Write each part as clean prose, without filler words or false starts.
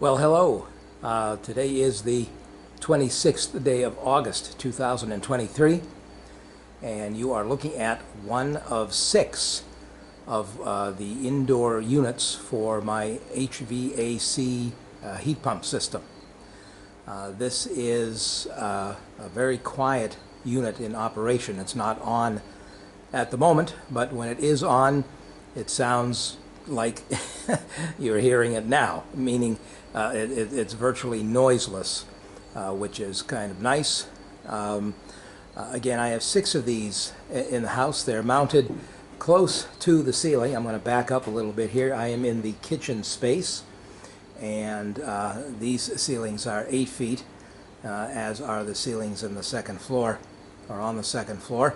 Well, hello. Today is the 26th day of August 2023, and you are looking at one of six of the indoor units for my HVAC heat pump system. This is a very quiet unit in operation. It's not on at the moment, but when it is on, it sounds like you're hearing it now, meaning it's virtually noiseless, which is kind of nice. Again, I have six of these in the house. They're mounted close to the ceiling. I'm going to back up a little bit here. I am in the kitchen space, and these ceilings are 8 feet, as are the ceilings in the second floor, or on the second floor.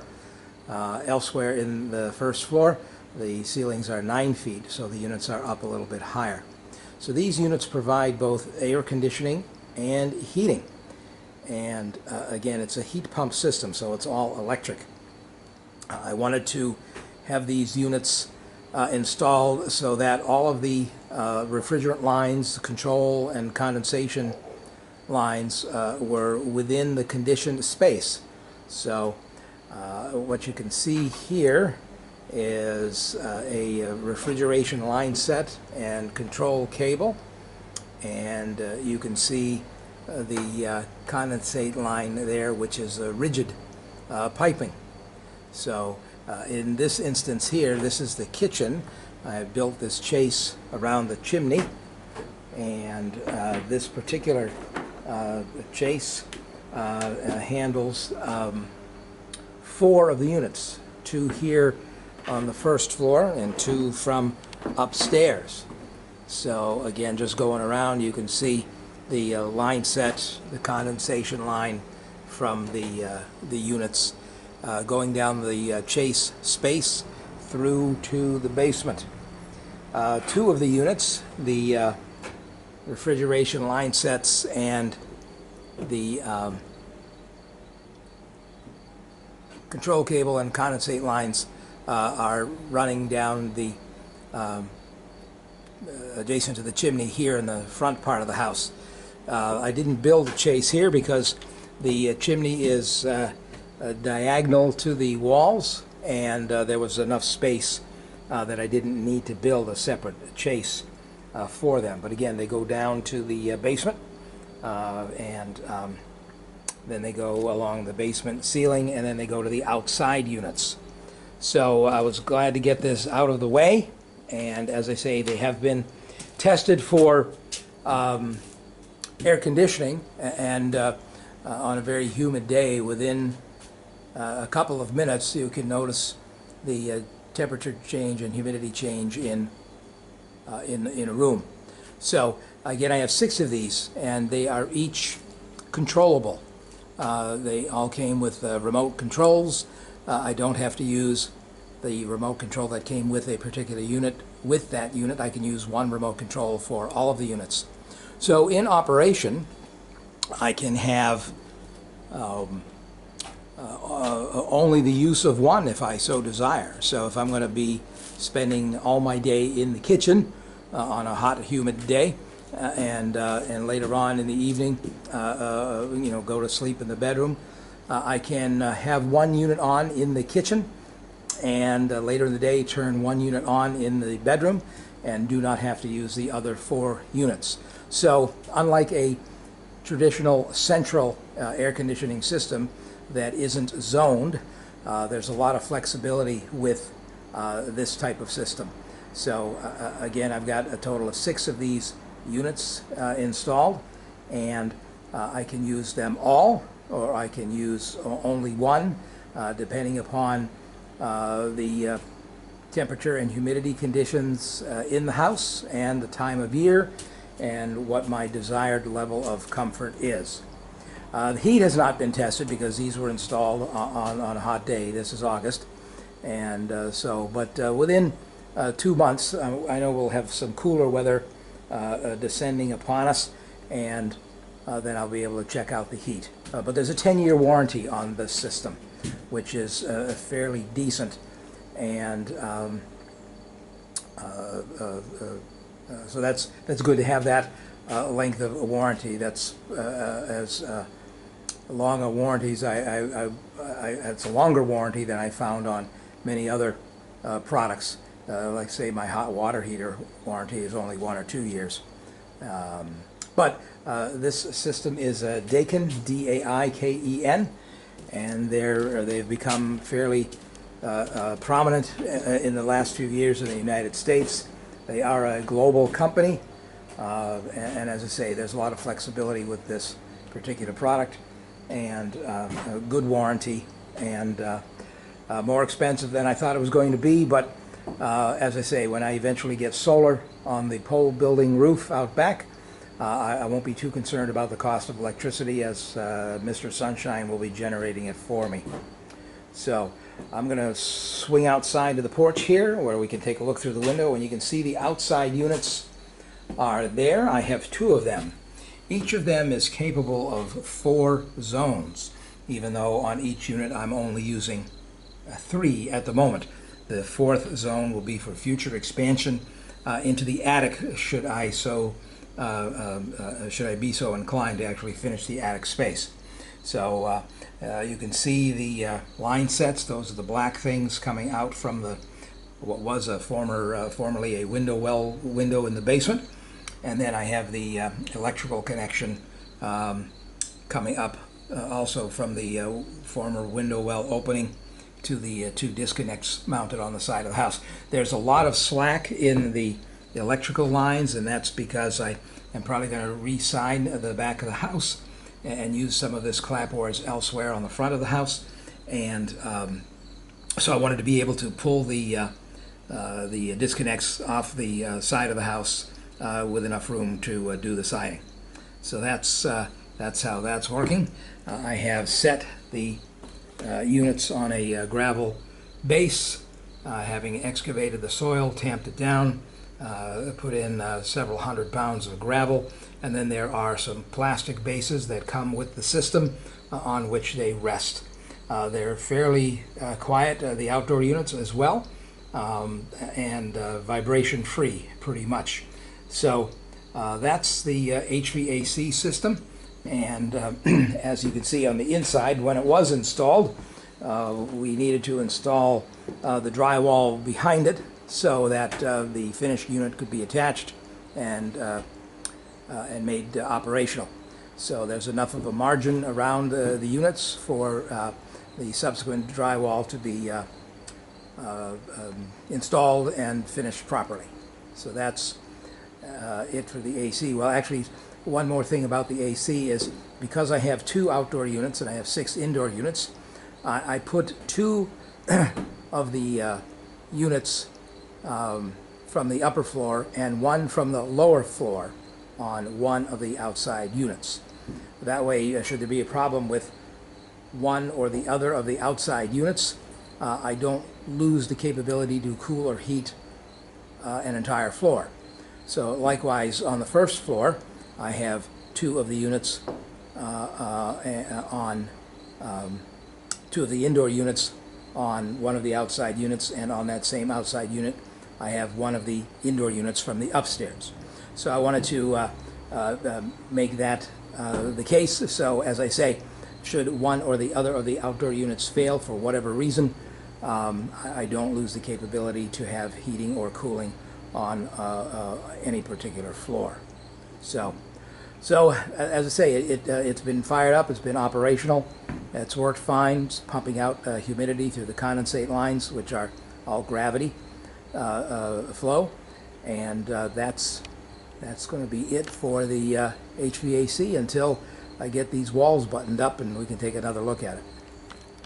Elsewhere in the first floor, the ceilings are 9 feet, so the units are up a little bit higher. So these units provide both air conditioning and heating. And again, it's a heat pump system, so it's all electric. I wanted to have these units installed so that all of the refrigerant lines, control and condensation lines were within the conditioned space. So what you can see here is a refrigeration line set and control cable, and you can see the condensate line there, which is a rigid piping. So in this instance here, this is the kitchen. I have built this chase around the chimney, and this particular chase handles 4 of the units, 2 here on the first floor and 2 from upstairs. So again, just going around, you can see the line set, the condensation line from the units going down the chase space through to the basement. 2 of the units, the refrigeration line sets and the control cable and condensate lines are running down the adjacent to the chimney here in the front part of the house. I didn't build a chase here because the chimney is diagonal to the walls, and there was enough space that I didn't need to build a separate chase for them. But again, they go down to the basement, and then they go along the basement ceiling, and then they go to the outside units. So I was glad to get this out of the way, and as I say, they have been tested for air conditioning, and on a very humid day, within a couple of minutes, you can notice the temperature change and humidity change in a room. So again, I have 6 of these, and they are each controllable. They all came with remote controls. I don't have to use the remote control that came with a particular unit. With that unit, I can use one remote control for all of the units. So in operation, I can have only the use of one if I so desire. So if I'm going to be spending all my day in the kitchen on a hot, humid day, and later on in the evening, go to sleep in the bedroom, I can have one unit on in the kitchen, and later in the day turn one unit on in the bedroom, and do not have to use the other 4 units. So unlike a traditional central air conditioning system that isn't zoned, there's a lot of flexibility with this type of system. So again, I've got a total of 6 of these units installed, and I can use them all, or I can use only one, depending upon the temperature and humidity conditions in the house, and the time of year, and what my desired level of comfort is. The heat has not been tested because these were installed on a hot day. This is August, and but within 2 months, I know we'll have some cooler weather descending upon us, and then I'll be able to check out the heat. But there's a 10-year warranty on this system, which is fairly decent, and so that's good to have that length of warranty. That's as long a warranties. It's a longer warranty than I found on many other products. Like say my hot water heater warranty is only 1 or 2 years. But this system is Daikin, D-A-I-K-E-N, and they've become fairly prominent in the last few years in the United States. They are a global company, and as I say, there's a lot of flexibility with this particular product, and a good warranty, and more expensive than I thought it was going to be, but as I say, when I eventually get solar on the pole building roof out back, I won't be too concerned about the cost of electricity, as Mr. Sunshine will be generating it for me. So I'm going to swing outside to the porch here where we can take a look through the window, and you can see the outside units are there. I have 2 of them. Each of them is capable of 4 zones, even though on each unit I'm only using 3 at the moment. The 4th zone will be for future expansion into the attic, should I be so inclined to actually finish the attic space. So you can see the line sets. Those are the black things coming out from what was a formerly a window in the basement, and then I have the electrical connection coming up also from the former window well opening to the 2 disconnects mounted on the side of the house. There's a lot of slack in the electrical lines, and that's because I am probably going to re-sign the back of the house and use some of this clapboards elsewhere on the front of the house. And so I wanted to be able to pull the disconnects off the side of the house with enough room to do the siding. So that's how that's working. I have set the units on a gravel base, having excavated the soil, tamped it down, put in several hundred pounds of gravel, and then there are some plastic bases that come with the system on which they rest. They're fairly quiet, the outdoor units as well, and vibration free pretty much. So that's the HVAC system. And as you can see on the inside, when it was installed, we needed to install the drywall behind it so that the finished unit could be attached and made operational. So there's enough of a margin around the units for the subsequent drywall to be installed and finished properly. So that's it for the AC. Well, actually, one more thing about the AC is because I have 2 outdoor units and I have 6 indoor units, I put 2 of the units from the upper floor and 1 from the lower floor on one of the outside units. That way, should there be a problem with one or the other of the outside units, I don't lose the capability to cool or heat an entire floor. So likewise, on the first floor, I have 2 of the units on 2 of the indoor units on one of the outside units, and on that same outside unit I have 1 of the indoor units from the upstairs. So I wanted to make that the case. So as I say, should one or the other of the outdoor units fail for whatever reason, I don't lose the capability to have heating or cooling on any particular floor. So as I say, it's been fired up, it's been operational, it's worked fine. It's pumping out humidity through the condensate lines, which are all gravity flow, and that's going to be it for the HVAC until I get these walls buttoned up and we can take another look at it.